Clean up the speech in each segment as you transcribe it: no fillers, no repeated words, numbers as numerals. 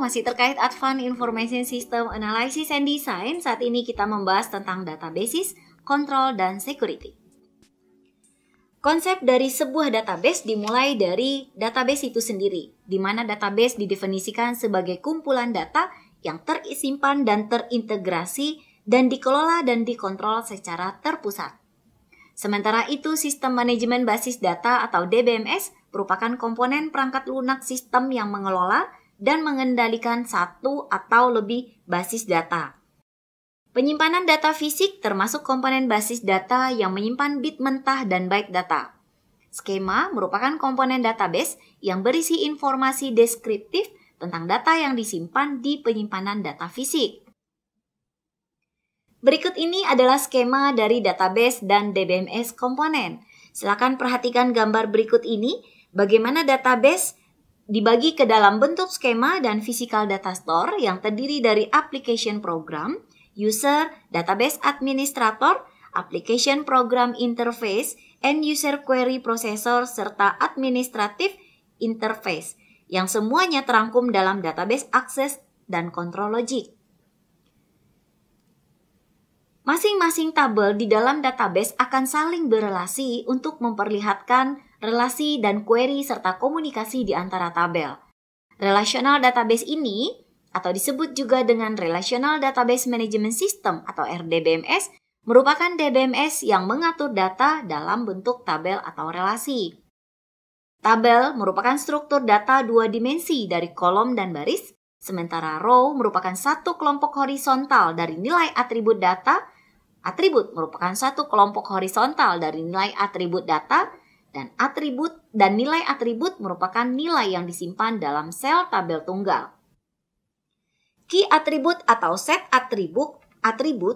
masih terkait Advanced Information System Analysis and Design. Saat ini kita membahas tentang databases, control, dan security. Konsep dari sebuah database dimulai dari database itu sendiri, di mana database didefinisikan sebagai kumpulan data yang tersimpan dan terintegrasi dan dikelola dan dikontrol secara terpusat. Sementara itu, sistem manajemen basis data atau DBMS merupakan komponen perangkat lunak sistem yang mengelola dan mengendalikan satu atau lebih basis data. Penyimpanan data fisik termasuk komponen basis data yang menyimpan bit mentah dan byte data. Skema merupakan komponen database yang berisi informasi deskriptif tentang data yang disimpan di penyimpanan data fisik. Berikut ini adalah skema dari database dan DBMS komponen. Silakan perhatikan gambar berikut ini. Bagaimana database dibagi ke dalam bentuk skema dan physical data store yang terdiri dari application program, user, database administrator, application program interface, and user query processor, serta administrative interface, yang semuanya terangkum dalam database access dan control logic. Masing-masing tabel di dalam database akan saling berelasi untuk memperlihatkan relasi dan query serta komunikasi di antara tabel. Relational database ini, atau disebut juga dengan Relational Database Management System atau RDBMS, merupakan DBMS yang mengatur data dalam bentuk tabel atau relasi. Tabel merupakan struktur data dua dimensi dari kolom dan baris, sementara row merupakan satu kelompok horizontal dari nilai atribut data. Atribut merupakan satu kelompok horizontal dari nilai atribut data, dan atribut dan nilai atribut merupakan nilai yang disimpan dalam sel tabel tunggal. Key atribut atau set atribut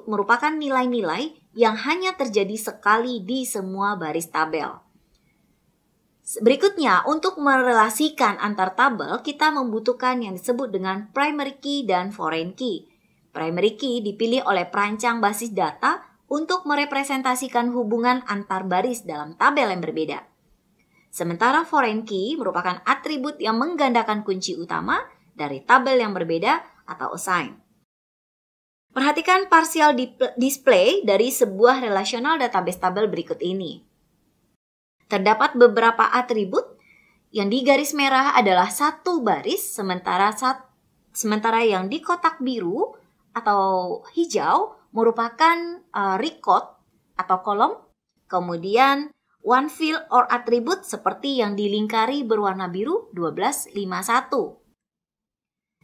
merupakan nilai-nilai yang hanya terjadi sekali di semua baris tabel. Berikutnya, untuk merelasikan antar tabel, kita membutuhkan yang disebut dengan primary key dan foreign key. Primary key dipilih oleh perancang basis data untuk merepresentasikan hubungan antar baris dalam tabel yang berbeda. Sementara foreign key merupakan atribut yang menggandakan kunci utama dari tabel yang berbeda atau assign. Perhatikan partial display dari sebuah relational database tabel berikut ini. Terdapat beberapa atribut yang di garis merah adalah satu baris, sementara yang di kotak biru atau hijau merupakan record atau kolom, kemudian one field or attribute seperti yang dilingkari berwarna biru 1251.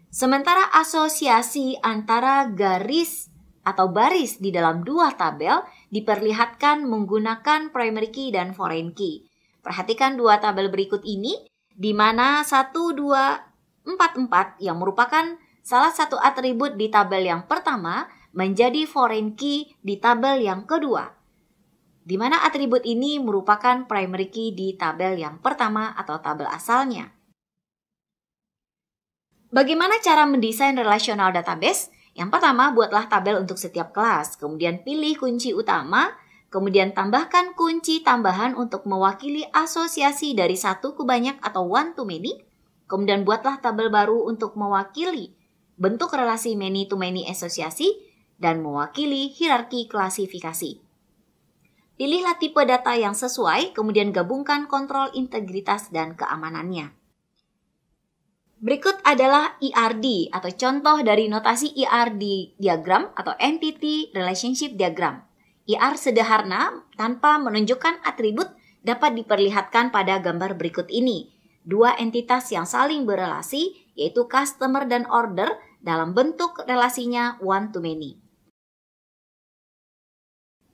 Sementara asosiasi antara garis atau baris di dalam dua tabel diperlihatkan menggunakan primary key dan foreign key. Perhatikan dua tabel berikut ini, di mana 1244 yang merupakan salah satu atribut di tabel yang pertama menjadi foreign key di tabel yang kedua, di mana atribut ini merupakan primary key di tabel yang pertama atau tabel asalnya. Bagaimana cara mendesain relational database? Yang pertama, buatlah tabel untuk setiap kelas, kemudian pilih kunci utama, kemudian tambahkan kunci tambahan untuk mewakili asosiasi dari satu ke banyak atau one to many, kemudian buatlah tabel baru untuk mewakili bentuk relasi many to many asosiasi, dan mewakili hierarki klasifikasi. Pilihlah tipe data yang sesuai, kemudian gabungkan kontrol integritas dan keamanannya. Berikut adalah ERD atau contoh dari notasi ERD diagram atau Entity Relationship Diagram. ER sederhana tanpa menunjukkan atribut dapat diperlihatkan pada gambar berikut ini. Dua entitas yang saling berelasi, yaitu customer dan order, dalam bentuk relasinya one to many.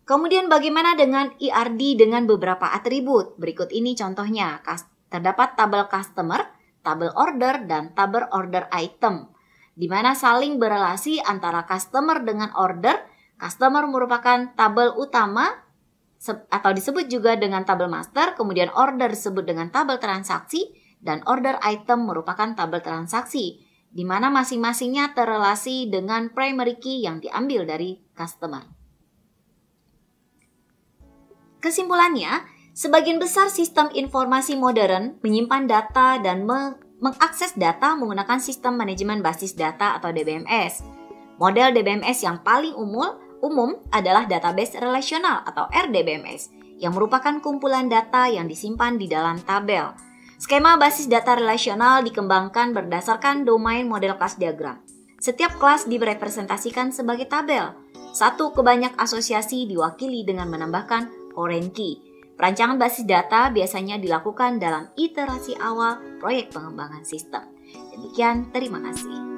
Kemudian bagaimana dengan ERD dengan beberapa atribut? Berikut ini contohnya. Terdapat tabel customer, tabel order, dan tabel order item, di mana saling berelasi antara customer dengan order. Customer merupakan tabel utama atau disebut juga dengan tabel master, kemudian order disebut dengan tabel transaksi, dan order item merupakan tabel transaksi, di mana masing-masingnya terrelasi dengan primary key yang diambil dari customer. Kesimpulannya, sebagian besar sistem informasi modern menyimpan data dan mengakses data menggunakan Sistem Manajemen Basis Data atau DBMS. Model DBMS yang paling umum adalah Database Relasional atau RDBMS, yang merupakan kumpulan data yang disimpan di dalam tabel. Skema basis data relasional dikembangkan berdasarkan domain model kelas diagram. Setiap kelas direpresentasikan sebagai tabel. Satu kebanyak asosiasi diwakili dengan menambahkan foreign key. Perancangan basis data biasanya dilakukan dalam iterasi awal proyek pengembangan sistem. Demikian, terima kasih.